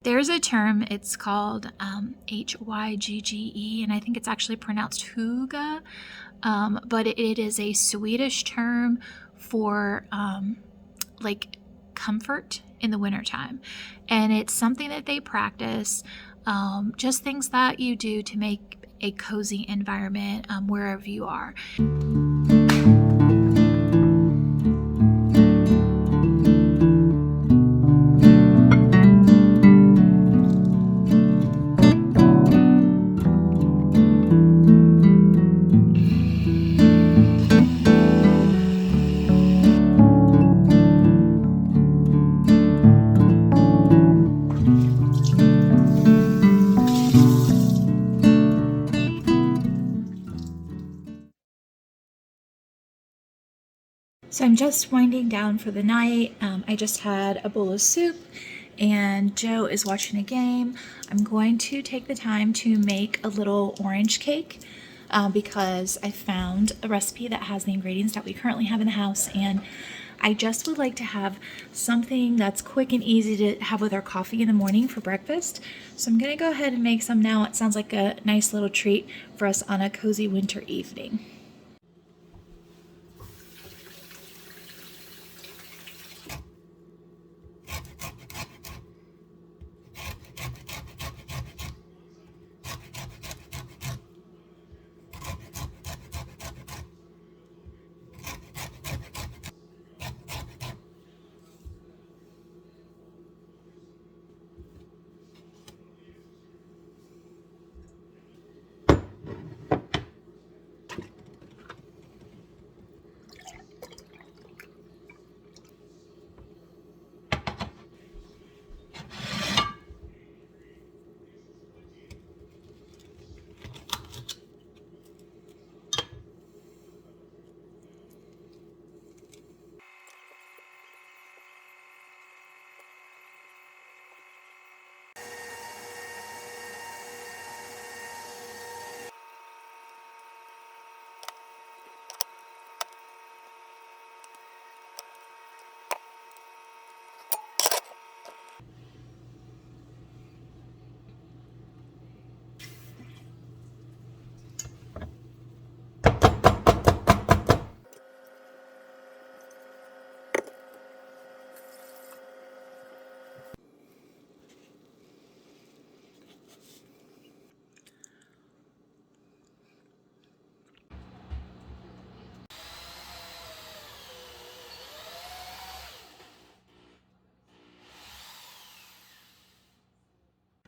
There's a term, it's called Hygge, and I think it's actually pronounced hygge, but it is a Swedish term for like comfort in the wintertime. And it's something that they practice, just things that you do to make a cozy environment wherever you are. So I'm just winding down for the night. I just had a bowl of soup and Joe is watching a game. I'm going to take the time to make a little orange cake because I found a recipe that has the ingredients that we currently have in the house, and I just would like to have something that's quick and easy to have with our coffee in the morning for breakfast. So I'm gonna go ahead and make some now. It sounds like a nice little treat for us on a cozy winter evening.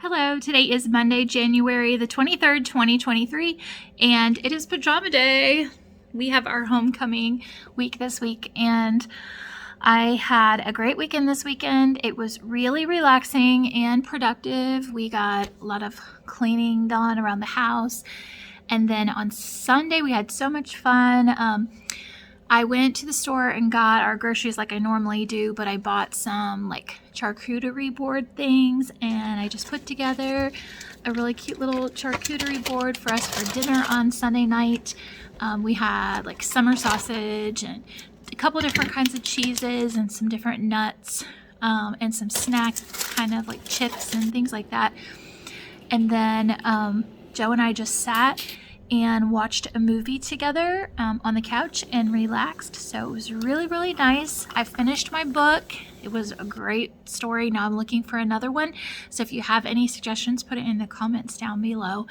Hello, today is Monday, January the 23rd, 2023, and it is pajama day. We have our homecoming week this week, and I had a great weekend this weekend. It was really relaxing and productive. We got a lot of cleaning done around the house, and then on Sunday we had so much fun. I went to the store and got our groceries like I normally do, but I bought some like charcuterie board things, and I just put together a really cute little charcuterie board for us for dinner on Sunday night. We had like summer sausage and a couple different kinds of cheeses and some different nuts, and some snacks, kind of like chips and things like that. And then Joe and I just sat and watched a movie together on the couch and relaxed. So it was really, really nice. I finished my book. It was a great story. Now I'm looking for another one. So if you have any suggestions, put it in the comments down below.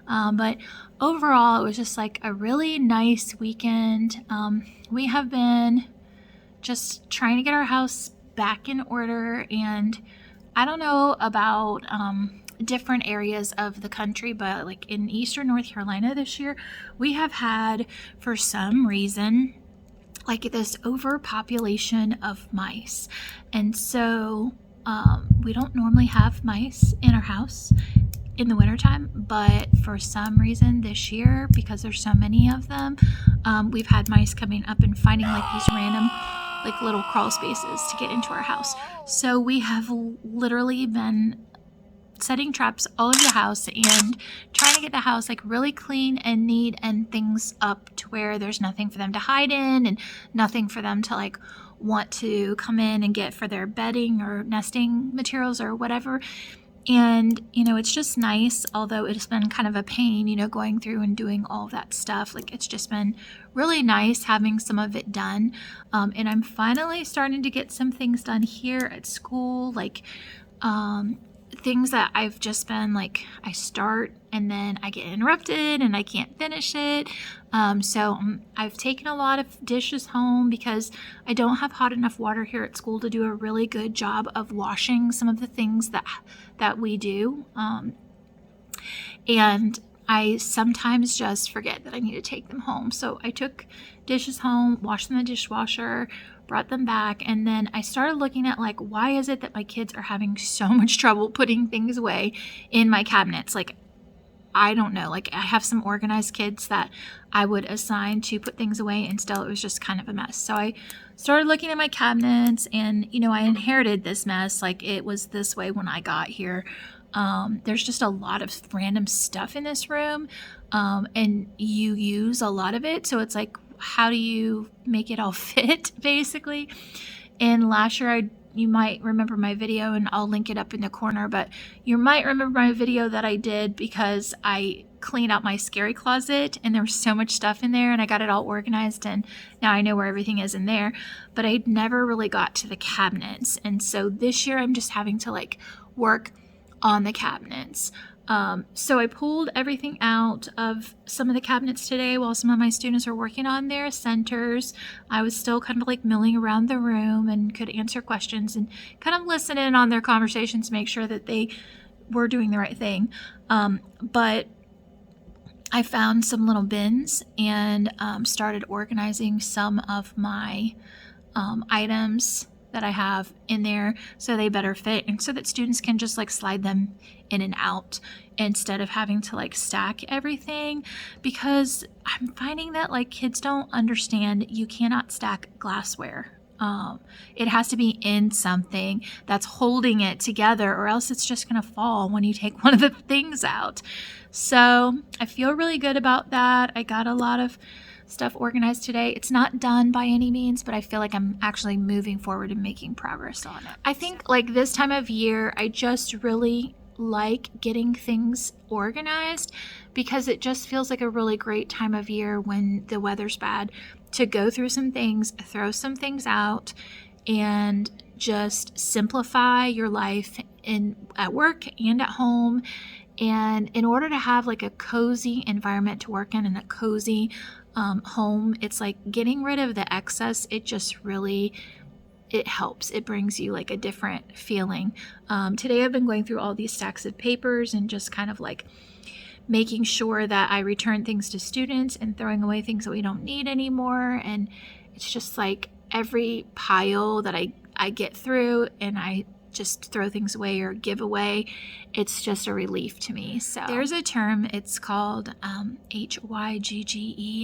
But overall, it was just like a really nice weekend. We have been just trying to get our house back in order, and I don't know about different areas of the country, but like in eastern North Carolina this year, we have had, for some reason, like this overpopulation of mice. And so we don't normally have mice in our house in the wintertime, but for some reason this year, because there's so many of them, we've had mice coming up and finding like these random like little crawl spaces to get into our house. So we have literally been setting traps all over the house and trying to get the house like really clean and neat and things up to where there's nothing for them to hide in and nothing for them to like want to come in and get for their bedding or nesting materials or whatever. And, it's just nice, although it's been kind of a pain, going through and doing all of that stuff. Like, it's just been really nice having some of it done. And I'm finally starting to get some things done here at school, like things that I've just been like, I start and then I get interrupted and I can't finish it. So I've taken a lot of dishes home because I don't have hot enough water here at school to do a really good job of washing some of the things that we do. And I sometimes just forget that I need to take them home. So I took dishes home, washed them in the dishwasher, brought them back, and then I started looking at like, why is it that my kids are having so much trouble putting things away in my cabinets? Like, I don't know. Like, I have some organized kids that I would assign to put things away, and still it was just kind of a mess. So I started looking at my cabinets, and I inherited this mess. Like, it was this way when I got here. There's just a lot of random stuff in this room, and you use a lot of it. So it's like, how do you make it all fit, basically? And last year, you might remember my video, and I'll link it up in the corner, but you might remember my video that I did because I cleaned out my scary closet and there was so much stuff in there and I got it all organized and now I know where everything is in there, but I never really got to the cabinets. And so this year I'm just having to like work on the cabinets. So I pulled everything out of some of the cabinets today while some of my students are working on their centers. I was still kind of like milling around the room and could answer questions and kind of listen in on their conversations, make sure that they were doing the right thing. But I found some little bins and started organizing some of my items that I have in there so they better fit and so that students can just like slide them in and out instead of having to like stack everything, because I'm finding that like kids don't understand you cannot stack glassware. It has to be in something that's holding it together, or else it's just going to fall when you take one of the things out. So I feel really good about that. I got a lot of stuff organized today. It's not done by any means, but I feel like I'm actually moving forward and making progress on it. I think like this time of year, I just really like getting things organized because it just feels like a really great time of year when the weather's bad to go through some things, throw some things out, and just simplify your life at work and at home. And in order to have like a cozy environment to work in and a cozy home, it's like getting rid of the excess. It just really, it helps. It brings you like a different feeling. Today I've been going through all these stacks of papers and just kind of like making sure that I return things to students and throwing away things that we don't need anymore. And it's just like every pile that I get through and I just throw things away or give away, it's just a relief to me. So there's a term, it's called Hyggge,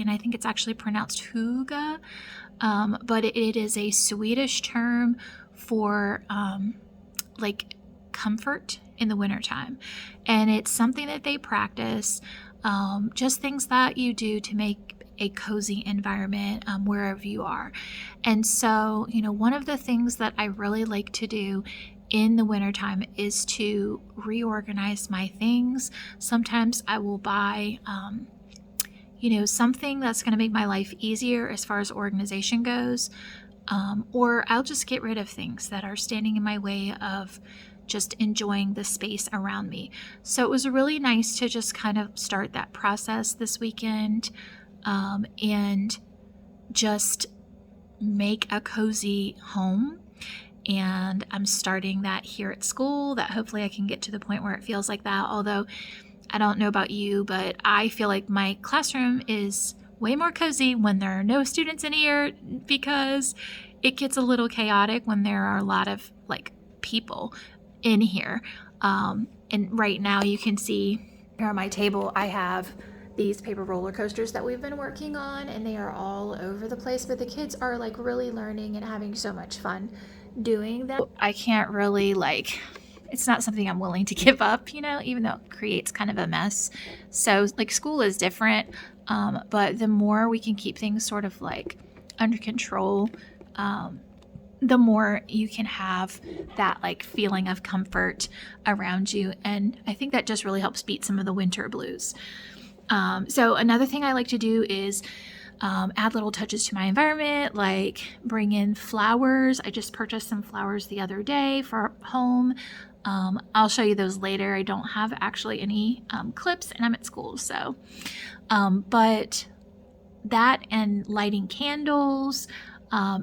and I think it's actually pronounced hygge, but it is a Swedish term for like comfort in the wintertime. And it's something that they practice, just things that you do to make a cozy environment wherever you are. And so, one of the things that I really like to do in the wintertime is to reorganize my things. Sometimes I will buy, something that's going to make my life easier as far as organization goes, or I'll just get rid of things that are standing in my way of just enjoying the space around me. So it was really nice to just kind of start that process this weekend, and just make a cozy home. And I'm starting that here at school, that hopefully I can get to the point where it feels like that. Although I don't know about you, but I feel like my classroom is way more cozy when there are no students in here, because it gets a little chaotic when there are a lot of like people in here. And right now you can see here on my table, I have these paper roller coasters that we've been working on, and they are all over the place, but the kids are like really learning and having so much fun doing that. I can't really it's not something I'm willing to give up, even though it creates kind of a mess. So like school is different, but the more we can keep things sort of like under control, the more you can have that like feeling of comfort around you. And I think that just really helps beat some of the winter blues. So another thing I like to do is add little touches to my environment, like bring in flowers. I just purchased some flowers the other day for home. I'll show you those later. I don't have actually any clips, and I'm at school, so but that and lighting candles,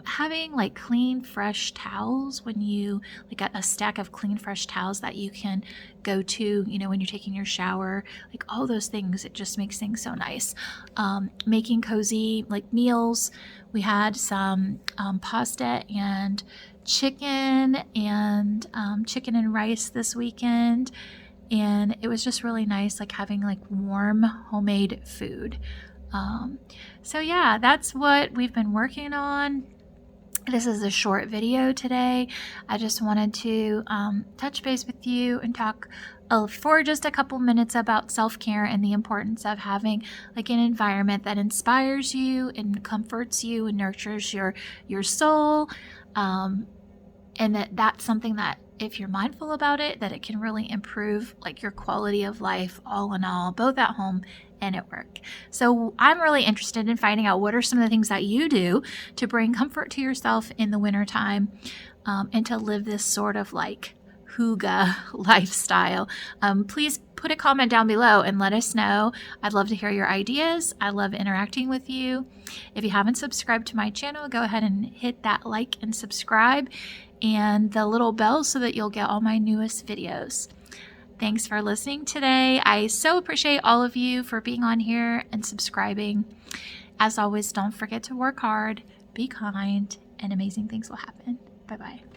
having like clean fresh towels, when you like a stack of clean fresh towels that you can go to, you know, when you're taking your shower, like all those things, it just makes things so nice. Making cozy like meals. We had some pasta and chicken and rice this weekend, and it was just really nice, like having like warm homemade food. So yeah, that's what we've been working on. This is a short video today. I just wanted to touch base with you and talk for just a couple minutes about self-care and the importance of having like an environment that inspires you and comforts you and nurtures your soul, and that's something that if you're mindful about it, that it can really improve like your quality of life all in all, both at home and at work. So I'm really interested in finding out what are some of the things that you do to bring comfort to yourself in the wintertime, and to live this sort of like hygge lifestyle. Please put a comment down below and let us know. I'd love to hear your ideas. I love interacting with you. If you haven't subscribed to my channel, go ahead and hit that like and subscribe and the little bell so that you'll get all my newest videos. Thanks for listening today. I so appreciate all of you for being on here and subscribing. As always, don't forget to work hard, be kind, and amazing things will happen. Bye-bye.